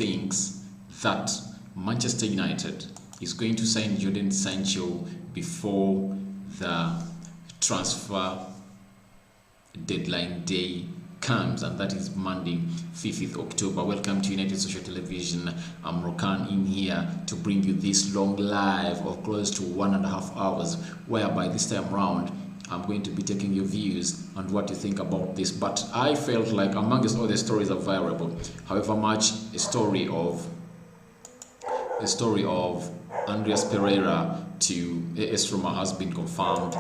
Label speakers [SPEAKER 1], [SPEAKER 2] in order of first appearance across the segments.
[SPEAKER 1] thinks that Manchester United is going to sign Jadon Sancho before the transfer deadline day comes, and that is Monday 5th October. Welcome to United Social Television. I'm Rokan in here to bring you this long live of close to 1.5 hours, whereby this time round I'm going to be taking your views and what you think about this. But I felt like amongst all the stories available, however much a story of Andreas Pereira to AS Roma has been confirmed,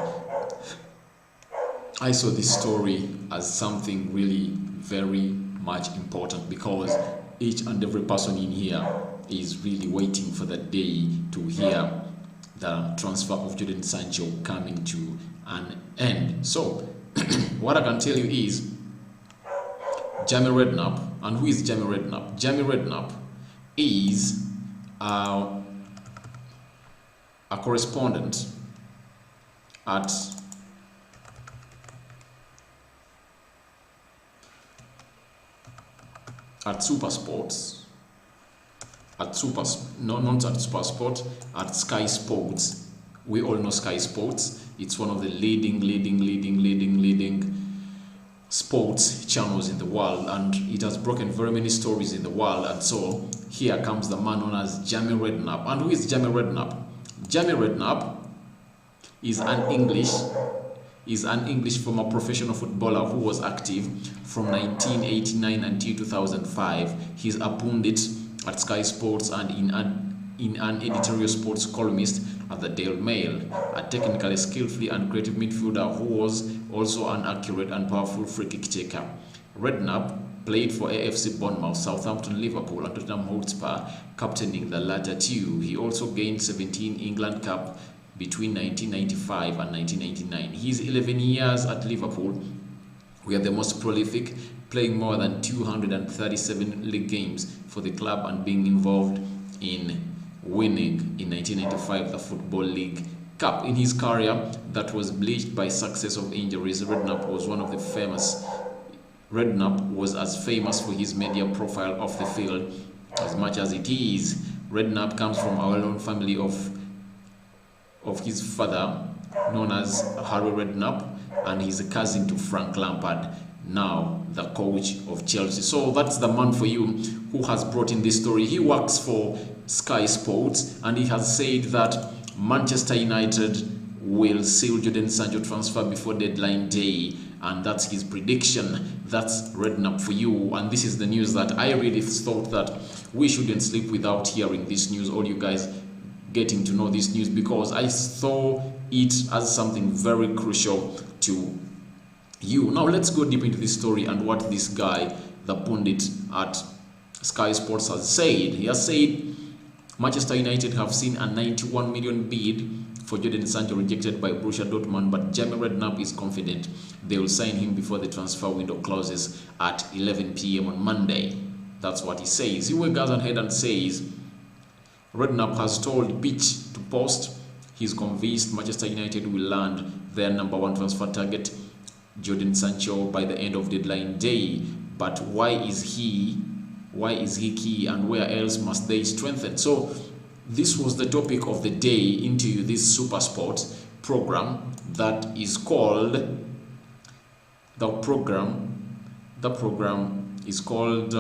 [SPEAKER 1] I saw this story as something really very much important, because each and every person in here is really waiting for the day to hear the transfer of Jadon Sancho coming to an end. So what I can tell you is Jamie Redknapp. And who is Jamie Redknapp? Jamie Redknapp is a correspondent at SuperSports, at Sky Sports. We all know Sky Sports. It's one of the leading sports channels in the world, and it has broken very many stories in the world. And so here comes the man known as Jamie Redknapp. And who is Jamie Redknapp? Jamie Redknapp is an English former professional footballer who was active from 1989 until 2005. He's a pundit at Sky Sports and in an editorial sports columnist at the Daily Mail, a technically skillful and creative midfielder who was also an accurate and powerful free kick taker. Redknapp played for AFC Bournemouth, Southampton, Liverpool and Tottenham Hotspur, captaining the latter two. He also gained 17 England Cup between 1995 and 1999. His 11 years at Liverpool were the most prolific, playing more than 237 league games for the club and being involved in winning in 1995 the Football League Cup. In his career that was bleached by success of injuries, Redknapp was as famous for his media profile off the field as much as it is. Redknapp comes from a well-known family of his father, known as Harry Redknapp, and he's a cousin to Frank Lampard, now the coach of Chelsea. So that's the man for you who has brought in this story. He works for Sky Sports, and he has said that Manchester United will seal Jadon Sancho transfer before deadline day, and that's his prediction. That's Redknapp for you, and this is the news that I really thought that we shouldn't sleep without hearing this news, all you guys getting to know this news, because I saw it as something very crucial to you. Now let's go deep into this story and what this guy, the pundit at Sky Sports, has said. He has said Manchester United have seen a 91 million bid for Jadon Sancho rejected by Borussia Dortmund, but Jamie Redknapp is confident they will sign him before the transfer window closes at 11 p.m. on Monday. That's what he says. He goes ahead and says Redknapp has told Pitch to Post he's convinced Manchester United will land their #1 transfer target, Jadon Sancho, by the end of deadline day. But why is he key, and where else must they strengthen? So this was the topic of the day into this SuperSport program that is called the program is called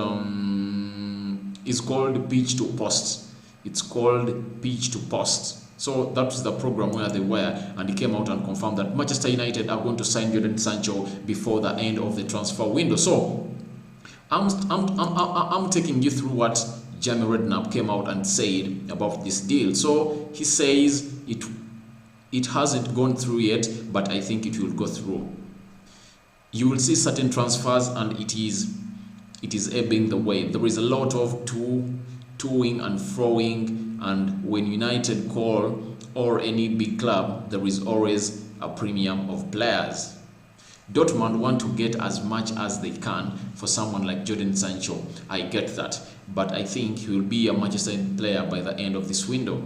[SPEAKER 1] Pitch to Post. It's called Pitch to Post. So that's the program where they were, and he came out and confirmed that Manchester United are going to sign Jadon Sancho before the end of the transfer window. So I'm taking you through what Jamie Redknapp came out and said about this deal. So he says it hasn't gone through yet, but I think it will go through. You will see certain transfers, and it is ebbing the way. There is a lot of toing and froing, and when United call, or any big club, there is always a premium of players. Dortmund want to get as much as they can for someone like Jadon Sancho. I get that, but I think he will be a Manchester United player by the end of this window.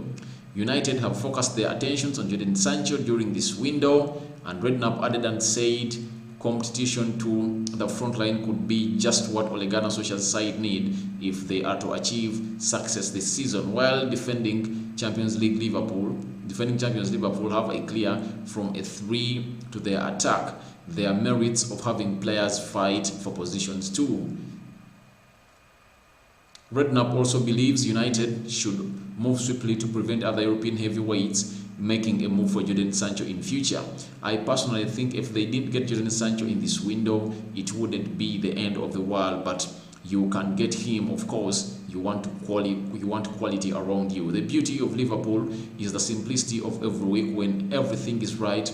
[SPEAKER 1] United have focused their attentions on Jadon Sancho during this window, and Redknapp added and said, competition to the front line could be just what Ole Gunnar Solskjaer's side need if they are to achieve success this season. While defending champions Liverpool have a clear from a 3 to their attack. There are merits of having players fight for positions too. Redknapp also believes United should move swiftly to prevent other European heavyweights making a move for Jadon Sancho in future. I personally think if they didn't get Jadon Sancho in this window, it wouldn't be the end of the world, but you can get him, of course. You want quality around you. The beauty of Liverpool is the simplicity of every week. When everything is right,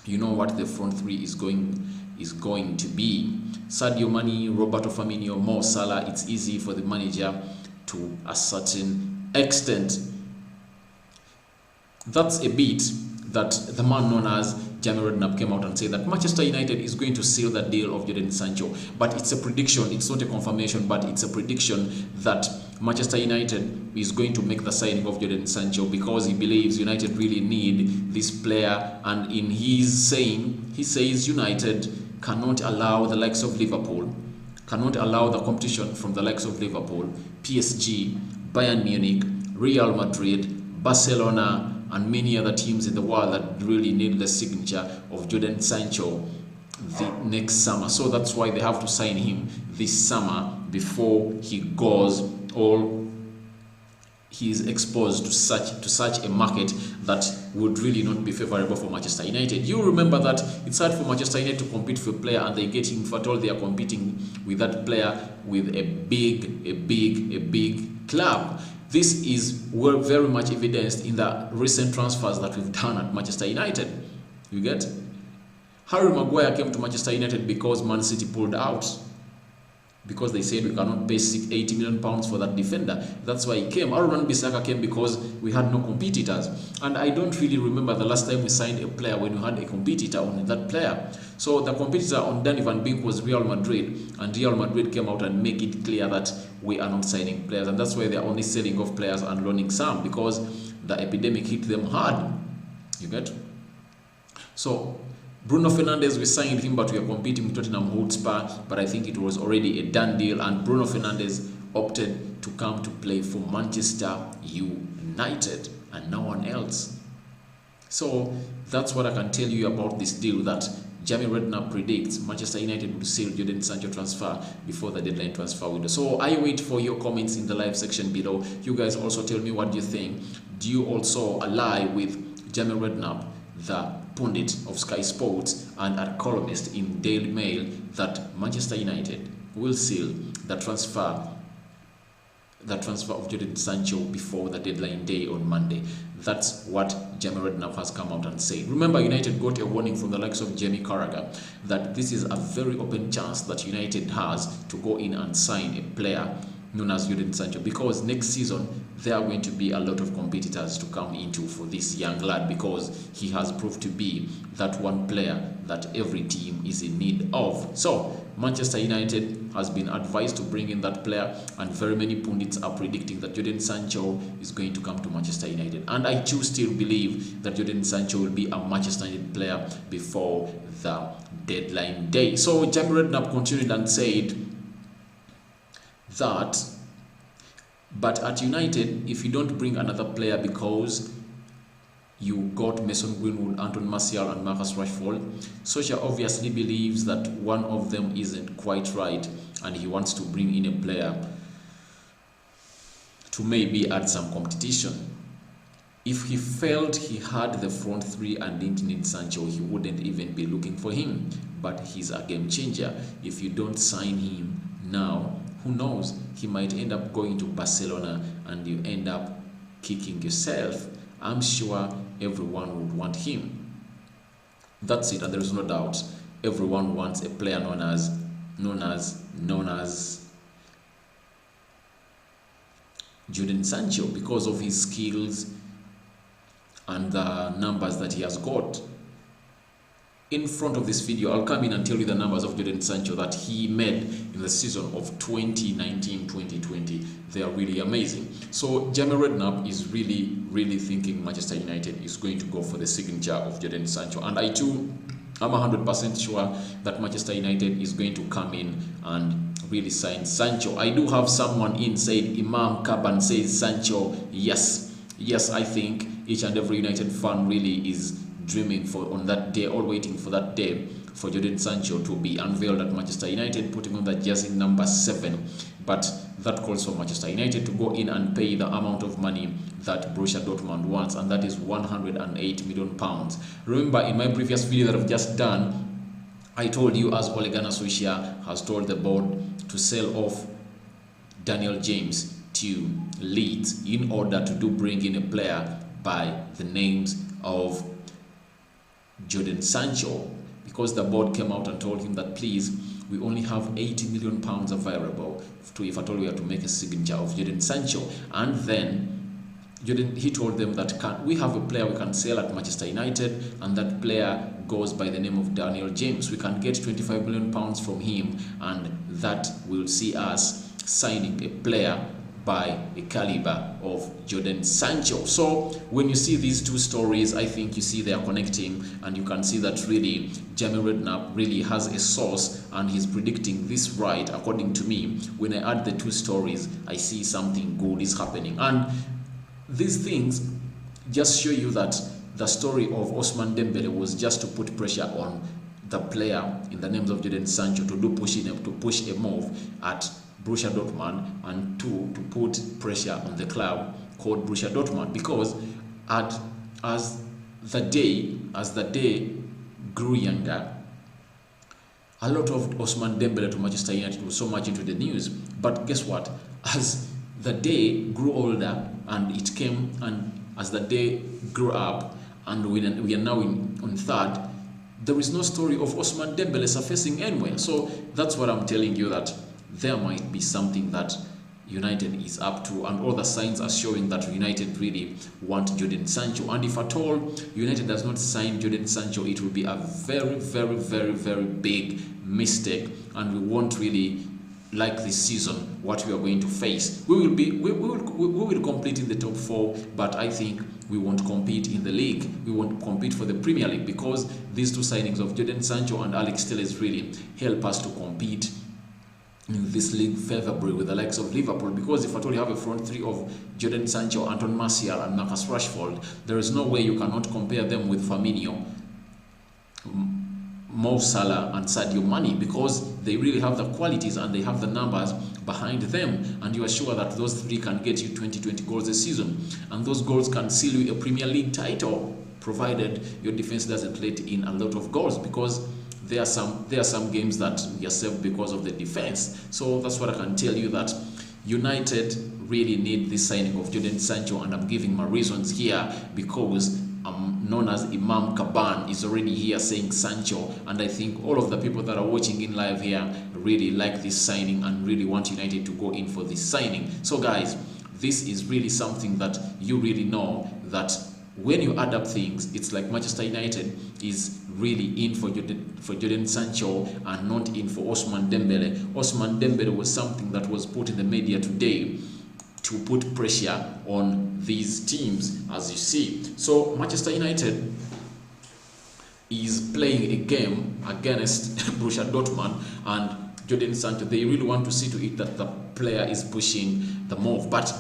[SPEAKER 1] you know what the front three is going to be. Sadio Mane, Roberto Firmino, Mo Salah. It's easy for the manager to a certain extent. That's a bit that the man known as Jamie Redknapp came out and said that Manchester United is going to seal the deal of Jadon Sancho. But it's a prediction, it's not a confirmation, but it's a prediction that Manchester United is going to make the signing of Jadon Sancho because he believes United really need this player. And in his saying, he says United cannot allow the likes of Liverpool, cannot allow the competition from the likes of Liverpool, PSG, Bayern Munich, Real Madrid, Barcelona, and many other teams in the world that really need the signature of Jadon Sancho the next summer. So that's why they have to sign him this summer before he goes or he is exposed to such a market that would really not be favorable for Manchester United. You remember that it's hard for Manchester United to compete for a player, and they get him for all they are competing with that player with a big club. This is very much evidenced in the recent transfers that we've done at Manchester United. You get? Harry Maguire came to Manchester United because Man City pulled out. Because they said we cannot pay £80 million for that defender. That's why he came. Aaron Wan-Bissaka came because we had no competitors. And I don't really remember the last time we signed a player when we had a competitor on that player. So the competitor on Danny Van Beek was Real Madrid. And Real Madrid came out and make it clear that we are not signing players. And that's why they're only selling off players and loaning some. Because the epidemic hit them hard. You get? So Bruno Fernandes, we signed him, but we are competing with Tottenham Hotspur. But I think it was already a done deal, and Bruno Fernandes opted to come to play for Manchester United and no one else. So that's what I can tell you about this deal that Jamie Redknapp predicts Manchester United will seal Jadon Sancho transfer before the deadline transfer window. So I wait for your comments in the live section below. You guys also tell me what you think. Do you also ally with Jamie Redknapp, the pundit of Sky Sports and a columnist in Daily Mail, that Manchester United will seal the transfer of Jadon Sancho before the deadline day on Monday? That's what Jamie Redknapp has come out and said. Remember, United got a warning from the likes of Jamie Carragher that this is a very open chance that United has to go in and sign a player known as Jadon Sancho, because next season there are going to be a lot of competitors to come into for this young lad, because he has proved to be that one player that every team is in need of. So Manchester United has been advised to bring in that player, and very many pundits are predicting that Jadon Sancho is going to come to Manchester United. And I too still believe that Jadon Sancho will be a Manchester United player before the deadline day. So Jamie Redknapp continued and said that, but at United, if you don't bring another player because you got Mason Greenwood, Anton Martial and Marcus Rashford, Solskjaer obviously believes that one of them isn't quite right, and he wants to bring in a player to maybe add some competition. If he felt he had the front three and didn't need Sancho, he wouldn't even be looking for him. But he's a game changer. If you don't sign him now, who knows, he might end up going to Barcelona and you end up kicking yourself. I'm sure everyone would want him. That's it, and there's no doubt. Everyone wants a player known as Jadon Sancho because of his skills and the numbers that he has got. In front of this video, I'll come in and tell you the numbers of Jadon Sancho that he made in the season of 2019-2020. They are really amazing. So Jamie Redknapp is really thinking Manchester United is going to go for the signature of Jadon Sancho. And I too I'm 100% sure that Manchester United is going to come in and really sign Sancho. I do have someone inside, Imam Kaban says Sancho. Yes, I think each and every United fan really is dreaming for on that day, or waiting for that day for Jadon Sancho to be unveiled at Manchester United, putting on that jersey number 7. But that calls for Manchester United to go in and pay the amount of money that Borussia Dortmund wants, and that is 108 million pounds. Remember, in my previous video that I've just done, I told you as Ole Gunnar Solskjaer has told the board to sell off Daniel James to Leeds in order to bring in a player by the names of Jadon Sancho, because the board came out and told him that please, we only have 80 million pounds available to, if at all we are to make a signature of Jadon Sancho. And then he told them that we have a player we can sell at Manchester United, and that player goes by the name of Daniel James. We can get 25 million pounds from him, and that will see us signing a player by a caliber of Jadon Sancho. So when you see these two stories, I think you see they are connecting, and you can see that really Jamie Redknapp really has a source, and he's predicting this right. According to me, when I add the two stories, I see something good is happening. And these things just show you that the story of Ousmane Dembele was just to put pressure on the player in the names of Jadon Sancho to push a move at Borussia Dortmund, and to put pressure on the club called Borussia Dortmund, because as the day grew younger, a lot of Ousmane Dembele to Manchester United was so much into the news. But guess what? As the day grew older and it came, and as the day grew up, and we are now on third, there is no story of Ousmane Dembele surfacing anywhere. So that's what I'm telling you, that there might be something that United is up to, and all the signs are showing that United really want Jadon Sancho. And if at all United does not sign Jadon Sancho, it will be a very, very, very, very big mistake, and we won't really like this season what we are going to face. We will complete in the top 4, but I think we won't compete in the league. We won't compete for the Premier League, because these two signings of Jadon Sancho and Alex Telles really help us to compete in this league favorably with the likes of Liverpool. Because if at all you have a front three of Jadon Sancho, Anton Martial and Marcus Rashford, there is no way you cannot compare them with Firmino, Mo Salah and Sadio Mane, because they really have the qualities and they have the numbers behind them, and you are sure that those three can get you 20 goals a season, and those goals can seal you a Premier League title, provided your defense doesn't let in a lot of goals, because there are some games that we are saved because of the defense. So that's what I can tell you, that United really need the signing of Jadon Sancho, and I'm giving my reasons here, because known as Imam Kaban is already here saying Sancho, and I think all of the people that are watching in live here really like this signing and really want United to go in for this signing. So guys, this is really something that you really know, that when you add up things, it's like Manchester United is really in for Jadon Sancho and not in for Ousmane Dembele. Ousmane Dembele was something that was put in the media today to put pressure on these teams, as you see. So Manchester United is playing a game against Borussia Dortmund, and Jadon Sancho, they really want to see to it that the player is pushing the move. But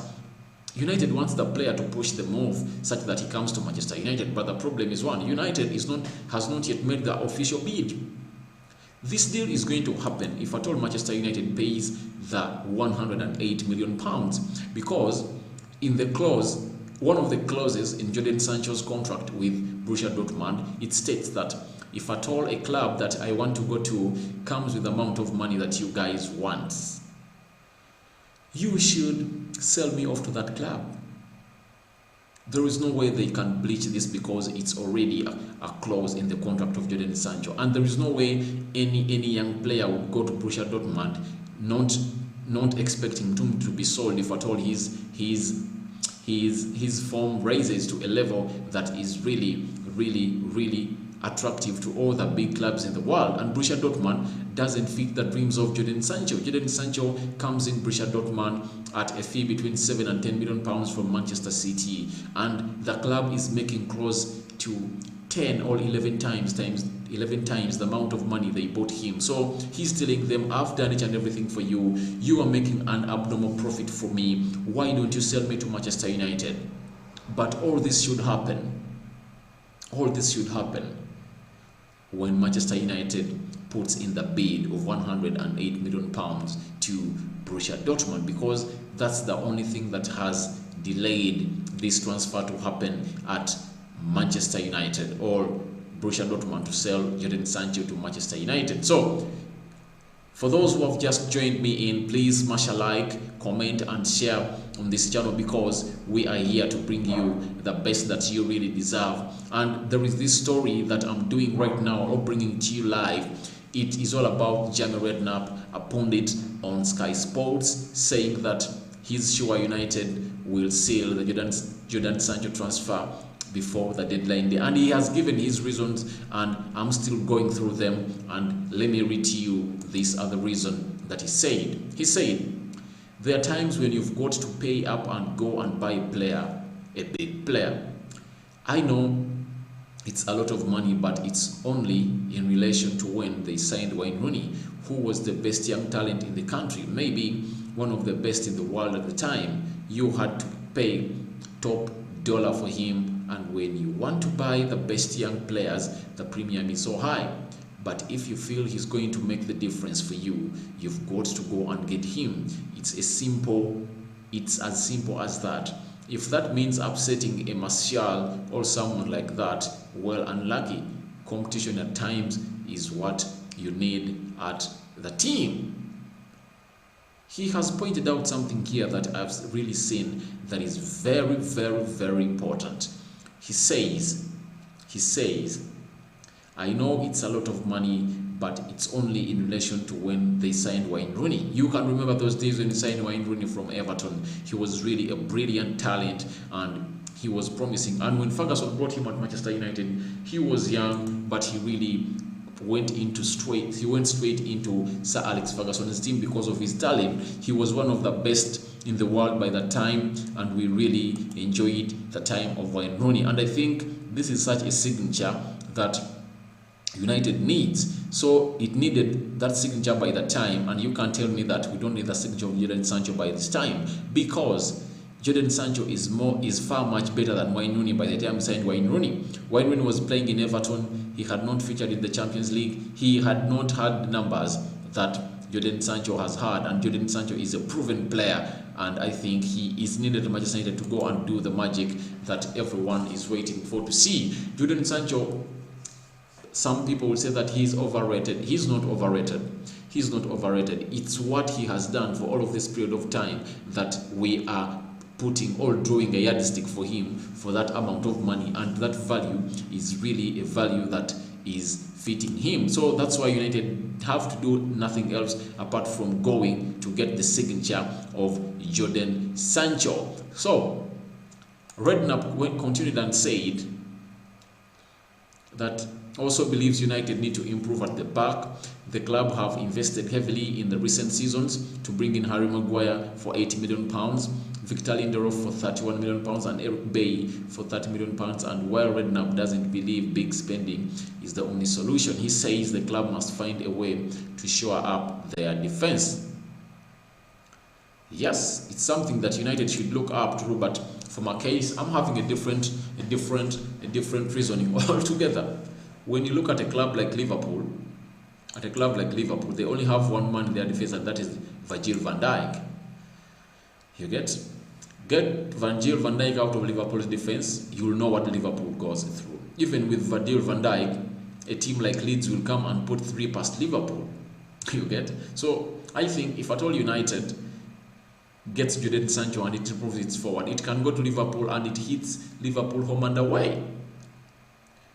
[SPEAKER 1] United wants the player to push the move such that he comes to Manchester United. But the problem is, one, United has not yet made the official bid. This deal is going to happen if at all Manchester United pays the 108 million pounds, because in the clause, one of the clauses in Jadon Sancho's contract with Borussia Dortmund, it states that if at all a club that I want to go to comes with the amount of money that you guys want, you should sell me off to that club. There is no way they can bleach this, because it's already a clause in the contract of Jadon Sancho, and there is no way any young player would go to Borussia Dortmund not expecting him to be sold if at all his form raises to a level that is really attractive to all the big clubs in the world. And Borussia Dortmund doesn't fit the dreams of Jadon Sancho. Jadon Sancho comes in Borussia Dortmund at a fee between 7 and 10 million pounds from Manchester City, and the club is making close to 10 or 11 times the amount of money they bought him. So he's telling them, I've done each and everything for you. You are making an abnormal profit for me. Why don't you sell me to Manchester United? But all this should happen. All this should happen when Manchester United puts in the bid of £108 million to Borussia Dortmund, because that's the only thing that has delayed this transfer to happen at Manchester United, or Borussia Dortmund to sell Jadon Sancho to Manchester United. So, for those who have just joined me in, please smash a like, comment and share on this channel, because we are here to bring you the best that you really deserve. And there is this story that I'm doing right now, or bringing to you live. It is all about Jamie Redknapp, a pundit on Sky Sports, saying that he's sure United will seal the Jadon Sancho transfer before the deadline day, and he has given his reasons, and I'm still going through them. And let me read to you this other reason that he said. He said, there are times when you've got to pay up and go and buy a big player. I know it's a lot of money, but it's only in relation to when they signed Wayne Rooney, who was the best young talent in the country, maybe one of the best in the world at the time. You had to pay top dollar for him, and when you want to buy the best young players, the premium is so high. But if you feel he's going to make the difference for you, you've got to go and get him. It's as simple as that. If that means upsetting a Martial or someone like that, well, unlucky. Competition at times is what you need at the team. He has pointed out something here that I've really seen that is very, very, very important. He says, I know it's a lot of money, but it's only in relation to when they signed Wayne Rooney. You can remember those days when he signed Wayne Rooney from Everton. He was really a brilliant talent, and he was promising. And when Ferguson brought him at Manchester United, he was young, but he really went straight into Sir Alex Ferguson's team because of his talent. He was one of the best in the world by that time, and we really enjoyed the time of Wayne Rooney. And I think this is such a signature that United needs. So it needed that signature by that time, and you can't tell me that we don't need the signature of Jadon Sancho by this time, because Jadon Sancho is far much better than Wayne Rooney by the time he signed Wayne Rooney. Wayne Rooney was playing in Everton. He had not featured in the Champions League. He had not had numbers that Jadon Sancho has had, and Jadon Sancho is a proven player, and I think he is needed at Manchester United to go and do the magic that everyone is waiting for to see. Jadon Sancho, some people will say that he's overrated. He's not overrated. He's not overrated. It's what he has done for all of this period of time that we are putting or drawing a yardstick for him for that amount of money, and that value is really a value that is fitting him. So that's why United have to do nothing else apart from going to get the signature of Jadon Sancho. So Redknapp continued and said that also believes United need to improve at the back. The club have invested heavily in the recent seasons to bring in Harry Maguire for £80 million, Victor Lindelof for £31 million, and Eric Bailly for £30 million. And while Redknapp doesn't believe big spending is the only solution, he says the club must find a way to shore up their defense. Yes, it's something that United should look up to, but for my case, I'm having a different reasoning altogether. When you look at a club like Liverpool, they only have one man in their defense, and that is Virgil van Dijk. You get Virgil van Dijk out of Liverpool's defense, you will know what Liverpool goes through. Even with Virgil van Dijk, a team like Leeds will come and put 3 past Liverpool. You get? So I think if at all United gets Jadon Sancho and it improves its forward, it can go to Liverpool and it hits Liverpool home and away.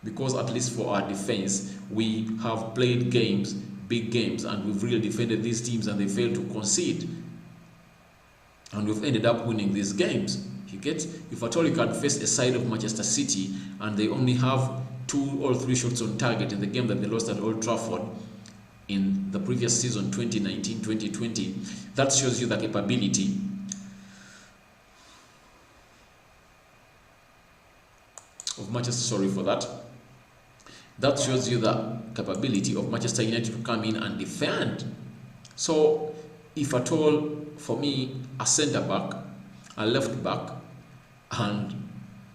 [SPEAKER 1] Because at least for our defense, we have played games, big games, and we've really defended these teams and they failed to concede. And we've ended up winning these games. You get? If at all you can face a side of Manchester City and they only have 2 or 3 shots on target in the game that they lost at Old Trafford in the previous season, 2019-2020, that shows you the capability of Manchester, That shows you the capability of Manchester United to come in and defend. So, if at all, for me, a centre-back, a left-back, and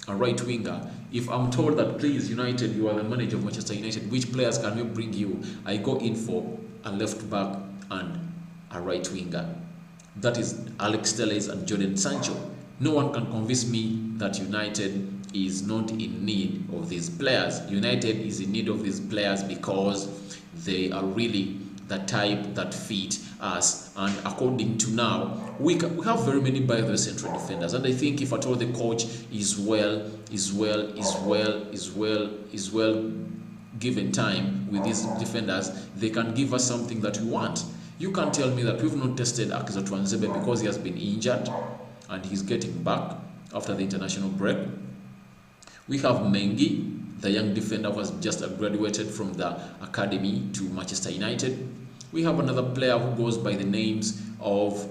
[SPEAKER 1] a right winger, if I'm told that, please, United, you are the manager of Manchester United, which players can we bring you? I go in for a left-back and a right winger. That is Alex Telles and Jadon Sancho. No one can convince me that United is not in need of these players. United is in need of these players because they are really the type that fit us, and according to now, we have very many by the central defenders, and I think if at all the coach is well given time with these defenders, they can give us something that we want. You can't tell me that we've not tested Akizat Wanzebe because he has been injured and he's getting back after the international break. We have Mengi, the young defender who has just graduated from the academy to Manchester United. We have another player who goes by the names of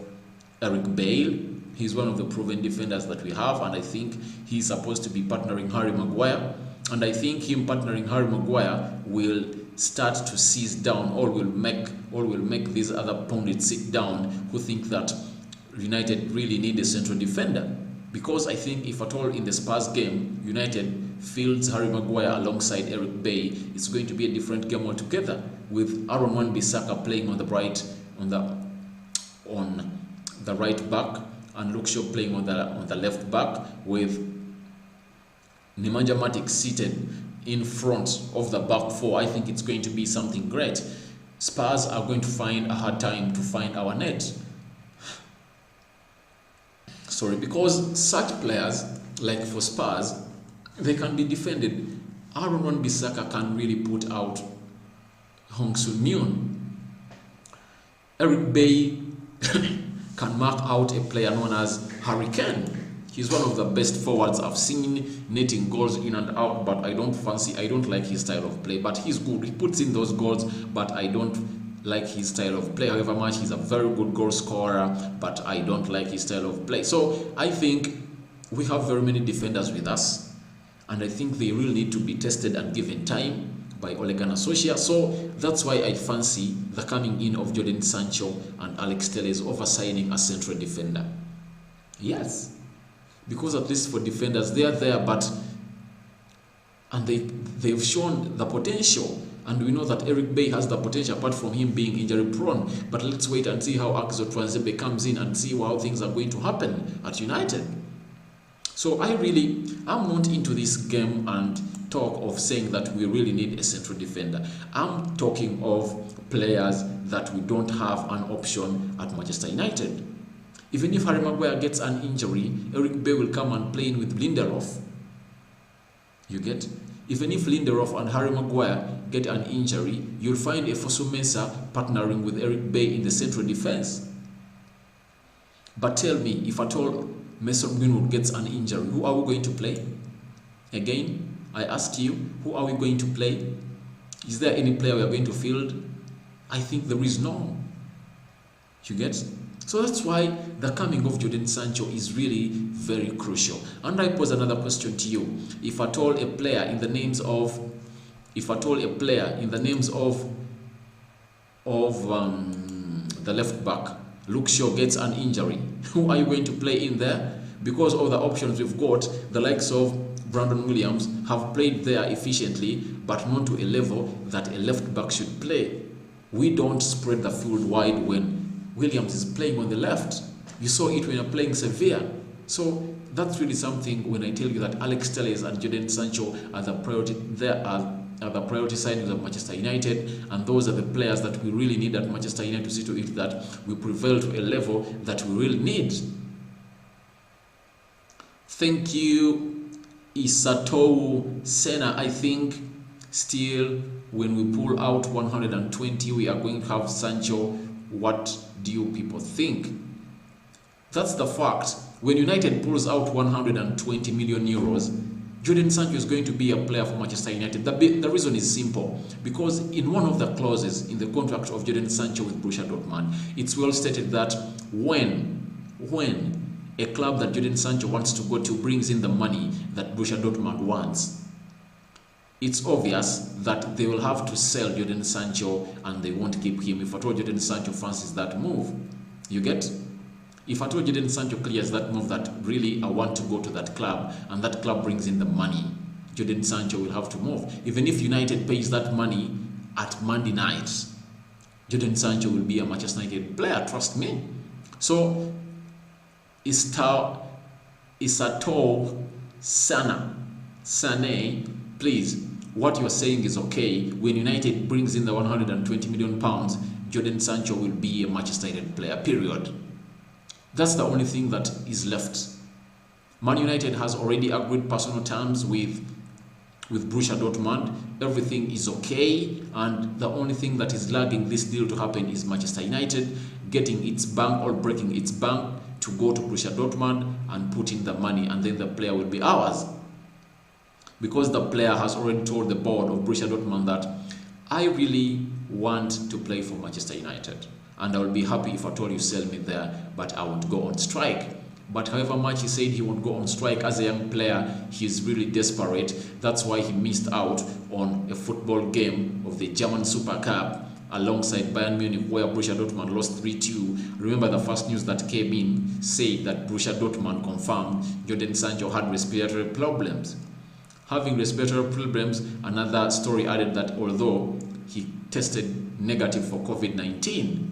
[SPEAKER 1] Eric Bale. He's one of the proven defenders that we have, and I think he's supposed to be partnering Harry Maguire. And I think him partnering Harry Maguire will start to seize down, or will make these other pundits sit down who think that United really need a central defender. Because I think if at all in the Spurs game, United fields Harry Maguire alongside Eric Bailly, it's going to be a different game altogether, with Aaron Wan-Bissaka playing on the right back, and Luke Shaw playing on the left back, with Nemanja Matic seated in front of the back four. I think it's going to be something great. Spurs are going to find a hard time to find our net. Because such players, like for Spurs, they can be defended. Aaron Wan-Bissaka can really put out Hong Sun-Myun. Eric Bailly can mark out a player known as Harry Kane. He's one of the best forwards I've seen, netting goals in and out, but I don't like his style of play. But he's good. He puts in those goals, but I don't like his style of play. However much he's a very good goal scorer, but I don't like his style of play. So I think we have very many defenders with us, and I think they really need to be tested and given time by Ole Gunnar Solskjaer. So that's why I fancy the coming in of Jadon Sancho and Alex Telles over signing a central defender. Yes, because at least for defenders, they are there, and they've shown the potential. And we know that Eric Bailly has the potential, apart from him being injury prone. But let's wait and see how Akizat Wanzebe comes in and see how things are going to happen at United. So I'm not into this game and talk of saying that we really need a central defender. I'm talking of players that we don't have an option at Manchester United. Even if Harry Maguire gets an injury, Eric Bailly will come and play in with Lindelof. You get? Even if Lindelof and Harry Maguire get an injury, you'll find Efosu Mensah partnering with Eric Bailly in the central defense. But tell me, if at all Mason Greenwood gets an injury, who are we going to play? Again, I ask you, who are we going to play? Is there any player we are going to field? I think there is none. You get? So that's why the coming of Jadon Sancho is really very crucial. And I pose another question to you. If at all a player in the names of the left back, Luke Shaw, gets an injury, who are you going to play in there? Because of the options we've got, the likes of Brandon Williams have played there efficiently, but not to a level that a left back should play. We don't spread the field wide when Williams is playing on the left. You saw it when you're playing Sevilla. So that's really something when I tell you that Alex Telles and Jadon Sancho are the priority. There are the priority signings of Manchester United, and those are the players that we really need at Manchester United to see to it that we prevail to a level that we really need. Thank you, Isatou Sena. I think still when we pull out 120, we are going to have Sancho. What do you people think? That's the fact. When United pulls out 120 million euros, Jadon Sancho is going to be a player for Manchester United. The reason is simple. Because in one of the clauses in the contract of Jadon Sancho with Borussia Dortmund, it's well stated that when a club that Jadon Sancho wants to go to brings in the money that Borussia Dortmund wants, it's obvious that they will have to sell Jadon Sancho and they won't keep him. If at all Jadon Sancho fancies that move, you get? If at all Jadon Sancho clears that move that really I want to go to that club and that club brings in the money, Jadon Sancho will have to move. Even if United pays that money at Monday night, Jadon Sancho will be a Manchester United player, trust me. So, Isato Sane, please, what you're saying is okay. When United brings in the 120 million pounds, Jadon Sancho will be a Manchester United player, period. That's the only thing that is left. Man United has already agreed personal terms with Borussia Dortmund. Everything is okay, and the only thing that is lagging this deal to happen is Manchester United getting its bank or breaking its bank to go to Borussia Dortmund and put in the money, and then the player will be ours. Because the player has already told the board of Borussia Dortmund that I really want to play for Manchester United, and I will be happy if at all you sell me there, but I won't go on strike. But however much he said he won't go on strike, as a young player, he's really desperate. That's why he missed out on a football game of the German Super Cup alongside Bayern Munich, where Borussia Dortmund lost 3-2. Remember, the first news that came in said that Borussia Dortmund confirmed Jadon Sancho had respiratory problems. Having respiratory problems, another story added that although he tested negative for COVID-19,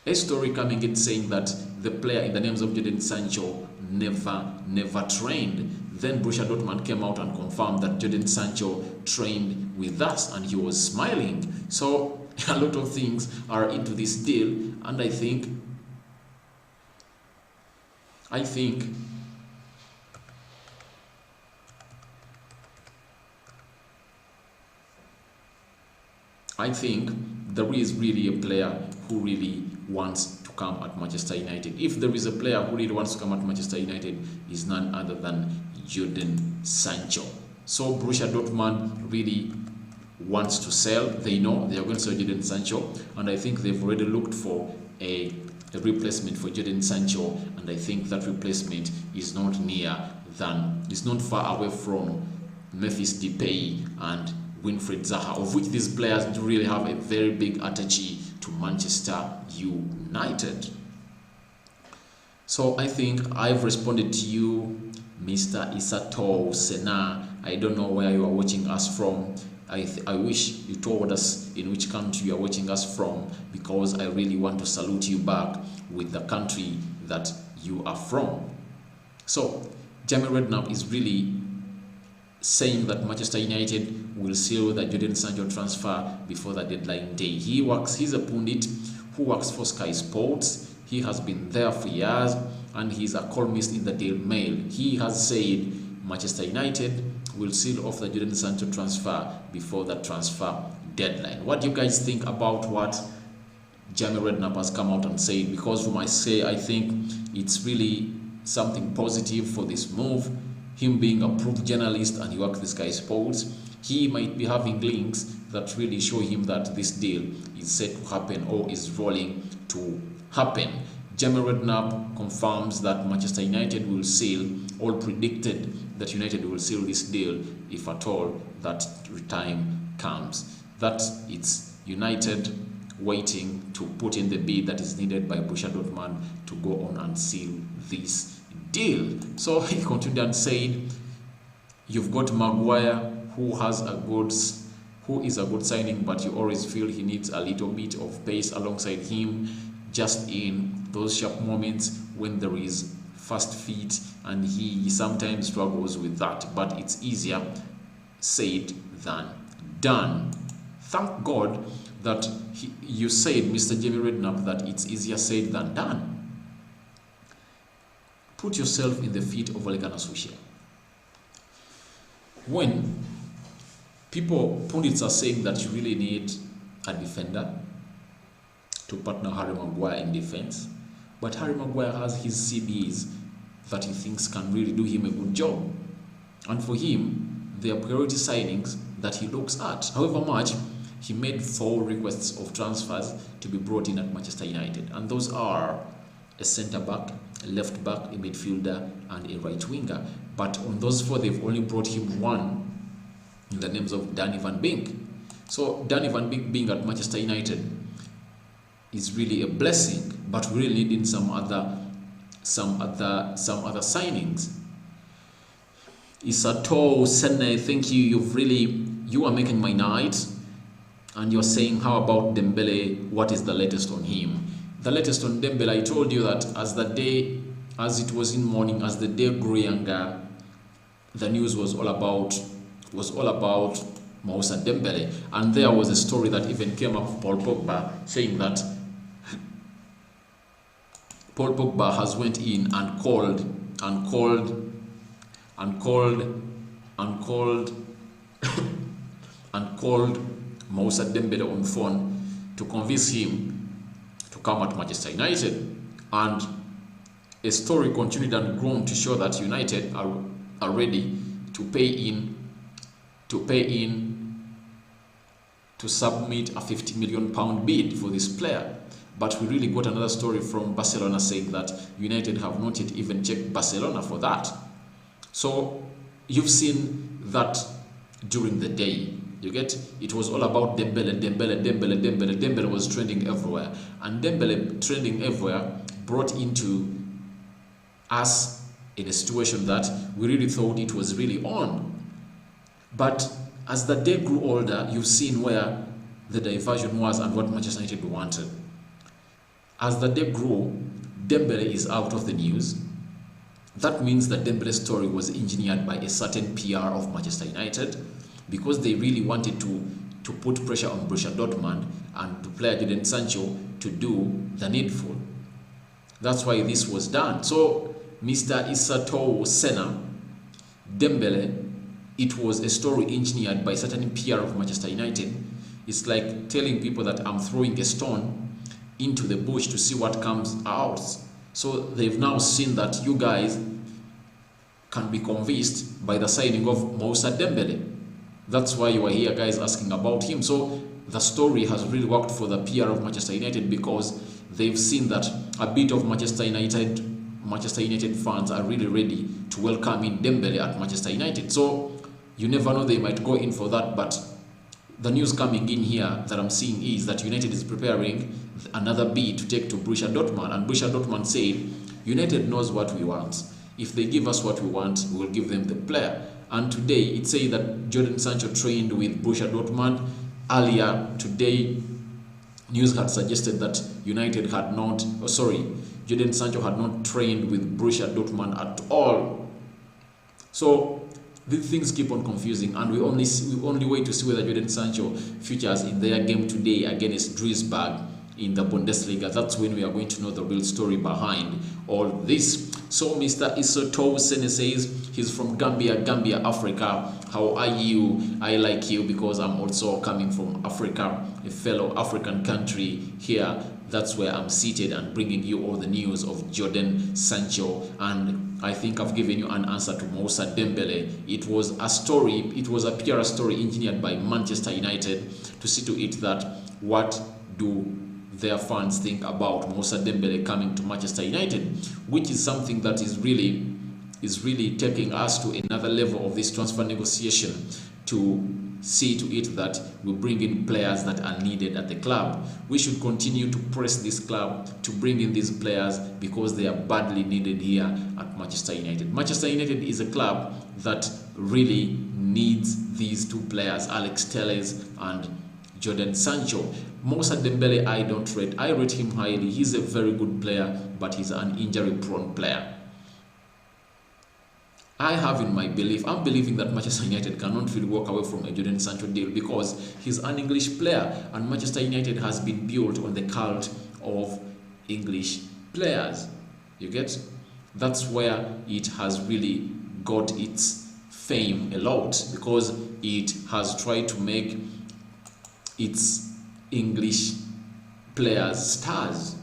[SPEAKER 1] a story coming in saying that the player in the names of Jadon Sancho never trained. Then Borussia Dortmund came out and confirmed that Jadon Sancho trained with us and he was smiling. So a lot of things are into this deal, and I think there is really a player who really wants to come at Manchester United. If there is a player who really wants to come at Manchester United, is none other than Jadon Sancho. So Borussia Dortmund really wants to sell. They know they are going to sell Jadon Sancho, and I think they've already looked for a replacement for Jadon Sancho, and I think that replacement is not far away from Memphis Depay and Winfried Zaha, of which these players do really have a very big attache to Manchester United. So I think I've responded to you, Mr. Isato Sena. I don't know where you are watching us from. I wish you told us in which country you are watching us from, because I really want to salute you back with the country that you are from. So Redknapp is really saying that Manchester United will seal the Jadon Sancho transfer before the deadline day. He's a pundit who works for Sky Sports. He has been there for years, and he's a columnist in the Daily Mail. He has said Manchester United will seal off the Jadon Sancho transfer before the transfer deadline. What do you guys think about what Redknapp has come out and said? Because from I think it's really something positive for this move. Him being a proof journalist and he works with Sky Sports, he might be having links that really show him that this deal is set to happen or is rolling to happen. Redknapp confirms that Manchester United will seal, or predicted that United will seal this deal if at all that time comes. That it's United waiting to put in the bid that is needed by Borussia Dortmund to go on and seal this deal. So he continued and said, you've got Maguire, who is a good signing, but you always feel he needs a little bit of pace alongside him, just in those sharp moments when there is fast feet, and he sometimes struggles with that, but it's easier said than done. Thank God that you said, Mr. Redknapp, that it's easier said than done. Put yourself in the feet of Ole Gunnar Solskjaer. When pundits are saying that you really need a defender to partner Harry Maguire in defense, but Harry Maguire has his CBs that he thinks can really do him a good job, and for him they are priority signings that he looks at. However much he made 4 requests of transfers to be brought in at Manchester United, and those are a centre back, a left back, a midfielder, and a right winger. But on those 4, they've only brought him 1 in the names of Danny Van Beek. So Danny Van Beek being at Manchester United is really a blessing, but we really need some other signings. Isato Sene, thank you. You are making my night, and you're saying, how about Dembele? What is the latest on him? The latest on Dembele, I told you that as the day grew younger, the news was all about Moussa Dembele, and there was a story that even came up of Paul Pogba saying that Paul Pogba has went in and called Moussa Dembele on phone to convince him to come at Manchester United, and a story continued and grown to show that United are ready to pay in to submit a £50 million bid for this player. But we really got another story from Barcelona saying that United have not yet even checked Barcelona for that. So you've seen that during the day. You get, it was all about Dembele. Dembele was trending everywhere, and Dembele trending everywhere brought into us in a situation that we really thought it was really on. But as the day grew older, you've seen where the diversion was and what Manchester United wanted. As the day grew, Dembele is out of the news. That means that Dembele's story was engineered by a certain PR of Manchester United, because they really wanted to put pressure on Borussia Dortmund and to player Jadon Sancho to do the needful. That's why this was done. So Mr. Isato Senna, Dembele, it was a story engineered by certain PR of Manchester United. It's like telling people that I'm throwing a stone into the bush to see what comes out. So they've now seen that you guys can be convinced by the signing of Moussa Dembele. That's why you are here, guys, asking about him. So the story has really worked for the PR of Manchester United, because they've seen that a bit of Manchester United fans are really ready to welcome in Dembele at Manchester United. So you never know, they might go in for that. But the news coming in here that I'm seeing is that United is preparing another bid to take to Borussia Dortmund, and Borussia Dortmund said United knows what we want. If they give us what we want, we will give them the player. And today it says that Jadon Sancho trained with Borussia Dortmund. Earlier today, news had suggested that Jadon Sancho had not trained with Borussia Dortmund at all. So these things keep on confusing, and we only wait to see whether Jadon Sancho features in their game today against Duisburg in the Bundesliga. That's when we are going to know the real story behind all this. So Mr. Isoto Sene says he's from Gambia, Africa. How are you? I like you because I'm also coming from Africa, a fellow African country here. That's where I'm seated and bringing you all the news of Jadon Sancho. And I think I've given you an answer to Moussa Dembele. It was a PR story engineered by Manchester United to see to it that what do their fans think about Moussa Dembele coming to Manchester United, which is something that is really taking us to another level of this transfer negotiation, to see to it that we bring in players that are needed at the club. We should continue to press this club to bring in these players because they are badly needed here at Manchester United. Manchester United is a club that really needs these two players, Alex Telles and Jadon Sancho. Moussa Dembele, I don't rate. I rate him highly. He's a very good player, but he's an injury-prone player. I have in my belief, I'm believing that Manchester United cannot really walk away from a Jadon Sancho deal because he's an English player, and Manchester United has been built on the cult of English players. You get? That's where it has really got its fame a lot, because it has tried to make its English players stars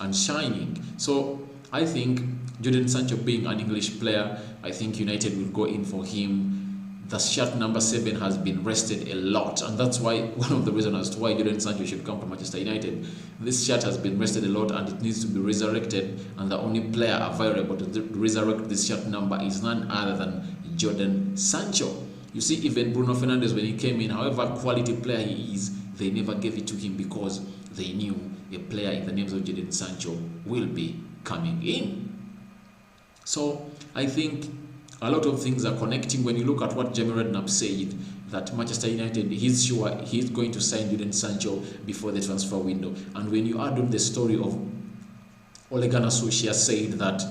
[SPEAKER 1] and shining. So I think Jadon Sancho being an English player, I think United will go in for him. The shirt number 7 has been rested a lot, and that's why one of the reasons as to why Jadon Sancho should come to Manchester United. This shirt has been rested a lot and it needs to be resurrected, and the only player available to resurrect this shirt number is none other than Jadon Sancho. You see, even Bruno Fernandes, when he came in, however quality player he is, they never gave it to him because they knew a player in the names of Jadon Sancho will be coming in. So I think a lot of things are connecting. When you look at what Jamie Redknapp said, that Manchester United, he's sure he's going to sign Jadon Sancho before the transfer window. And when you add on the story of Ole Gunnar Solskjaer said that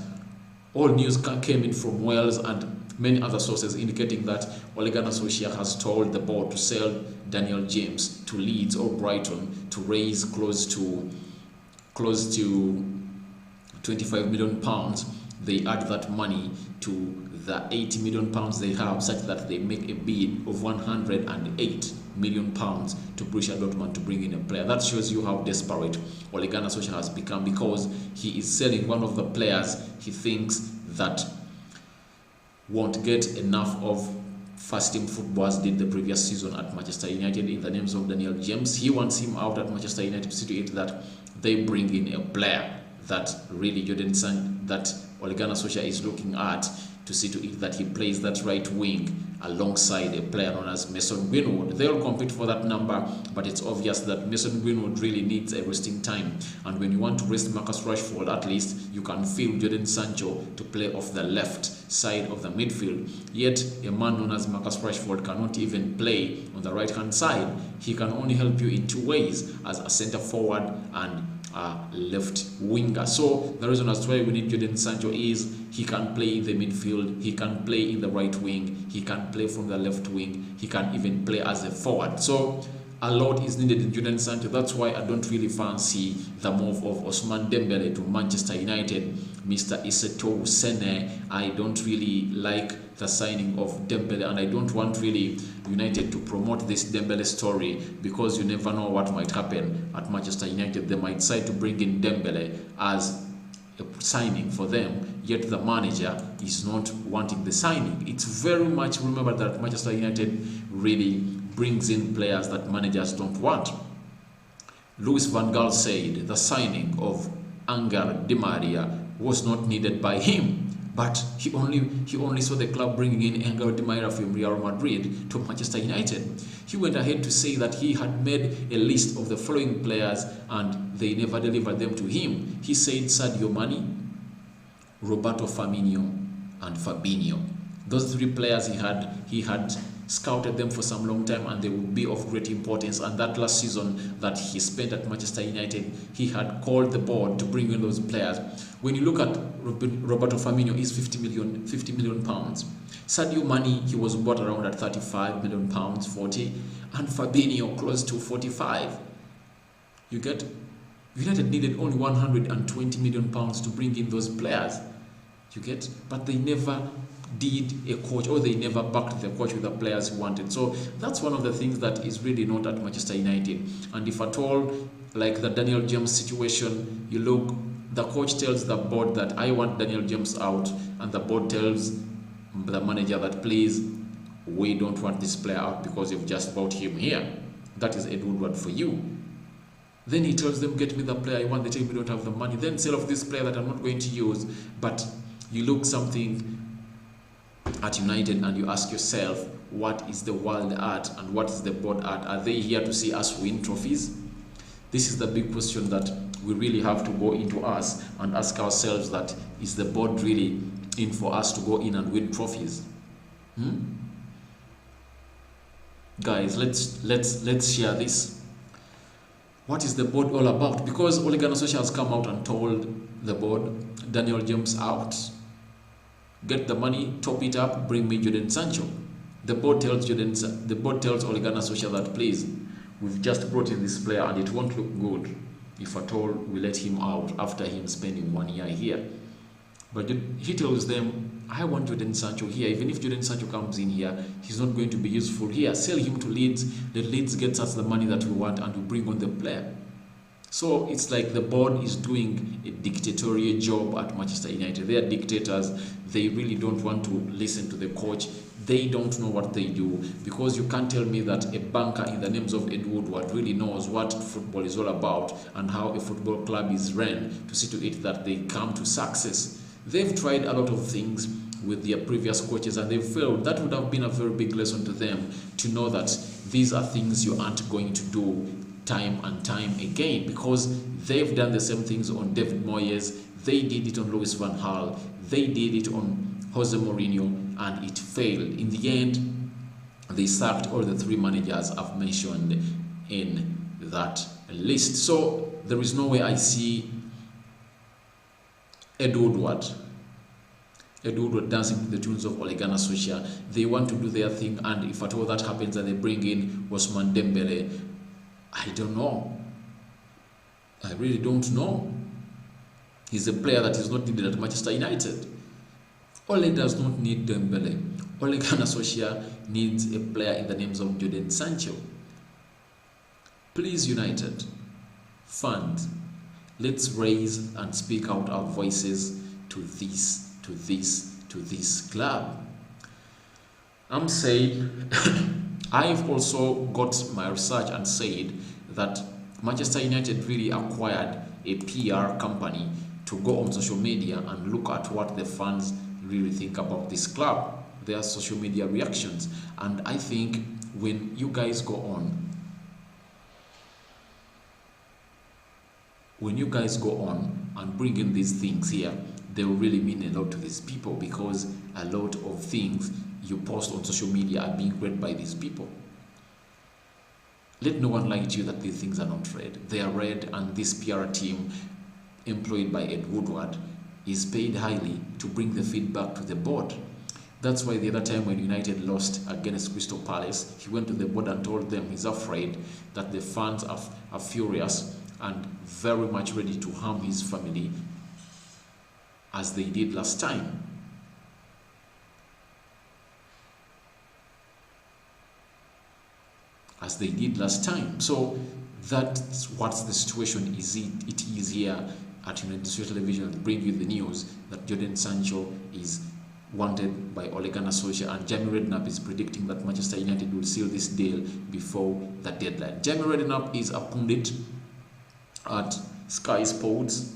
[SPEAKER 1] all news came in from Wales and many other sources indicating that Ole Gunnar Solskjaer has told the board to sell Daniel James to Leeds or Brighton to raise close to 25 million pounds. They add that money to the 80 million pounds they have, such that they make a bid of 108 million pounds to Borussia Dortmund to bring in a player. That shows you how desperate Ole Gunnar Solskjaer has become, because he is selling one of the players he thinks that won't get enough of first-team football as did the previous season at Manchester United in the names of Daniel James. He wants him out at Manchester United to see to it that they bring in a player that really that Ole Gunnar Solskjaer is looking at, to see to it that he plays that right wing alongside a player known as Mason Greenwood. They'll compete for that number, but it's obvious that Mason Greenwood really needs a resting time. And when you want to rest Marcus Rashford, at least you can feel Jadon Sancho to play off the left side of the midfield. Yet a man known as Marcus Rashford cannot even play on the right-hand side. He can only help you in two ways, as a centre forward and left winger. So the reason as to why we need Jadon Sancho is he can play in the midfield, he can play in the right wing, he can play from the left wing, he can even play as a forward. So a lot is needed in Jadon Sancho. That's why I don't really fancy the move of Ousmane Dembele to Manchester United. Mr. Iseto Sene, I don't really like the signing of Dembele, and I don't want really United to promote this Dembele story, because you never know what might happen at Manchester United. They might decide to bring in Dembele as a signing for them, yet the manager is not wanting the signing. It's very much, remember that Manchester United really brings in players that managers don't want. Louis van Gaal said the signing of Angel Di Maria was not needed by him, but he only saw the club bringing in Angel Di Maria from Real Madrid to Manchester United. He went ahead to say that he had made a list of the following players and they never delivered them to him. He said Sadio Mane, Roberto Firmino and Fabinho. Those three players he had scouted them for some long time, and they would be of great importance. And that last season that he spent at Manchester United, he had called the board to bring in those players. When you look at Roberto Firmino, is 50 million pounds. Sadio Mane, he was bought around at 35 million pounds, 40, and Fabinho close to 45. You get, United needed only 120 million pounds to bring in those players. You get, but they never did a coach, or they never backed the coach with the players he wanted. So that's one of the things that is really not at Manchester United. And if at all, like the Daniel James situation, you look, the coach tells the board that I want Daniel James out, and the board tells the manager that please, we don't want this player out because you've just bought him here. That is Ed Woodward for you. Then he tells them, get me the player I want. They tell me we don't have the money. Then sell off this player that I'm not going to use. But you look something at United and you ask yourself, what is the world at and what is the board at? Are they here to see us win trophies? This is the big question that we really have to go into us and ask ourselves, that is the board really in for us to go in and win trophies? Guys, let's share this. What is the board all about? Because Ole Gunnar Solskjaer has come out and told the board, Daniel James out. Get the money, top it up, bring me Jadon Sancho. The board tells Ole Gunnar Solskjaer that please, we've just brought in this player and it won't look good if at all we let him out after him spending 1 year here. But he tells them, I want Jadon Sancho here. Even if Jadon Sancho comes in here, he's not going to be useful here. Sell him to Leeds. Let Leeds get us the money that we want and we bring on the player. So it's like the board is doing a dictatorial job at Manchester United. They are dictators. They really don't want to listen to the coach. They don't know what they do, because you can't tell me that a banker in the names of Ed Woodward really knows what football is all about and how a football club is run to see to it that they come to success. They've tried a lot of things. with their previous coaches and they failed, that would have been a very big lesson to them, to know that these are things you aren't going to do time and time again, because they've done the same things on David Moyes, they did it on Louis van Gaal, they did it on Jose Mourinho, and it failed. In the end, they sacked all the 3 managers I've mentioned in that list. So there is no way I see Ed Woodward dancing to the tunes of Ole Gunnar Solskjaer. They want to do their thing, and if at all that happens and they bring in Ousmane Dembele, I don't know. I really don't know. He's a player that is not needed at Manchester United. Ole does not need Dembele. Ole Gunnar Solskjaer needs a player in the names of Jadon Sancho. Please, United fans, let's raise and speak out our voices to this club. I'm saying I've also got my research and said that Manchester United really acquired a PR company to go on social media and look at what the fans really think about this club, their social media reactions. And I think when you guys go on and bring in these things here, they will really mean a lot to these people, because a lot of things you post on social media are being read by these people. Let no one lie to you that these things are not read. They are read, and this PR team employed by Ed Woodward is paid highly to bring the feedback to the board. That's why the other time when United lost against Crystal Palace, he went to the board and told them he's afraid that the fans are furious and very much ready to harm his family, as they did last time. So that's what the situation is. It is here at United Social Television to bring you the news that Jadon Sancho is wanted by Ole Gunnar Solskjaer, and Jamie Redknapp is predicting that Manchester United will seal this deal before the deadline. Jamie Redknapp is a pundit at Sky Sports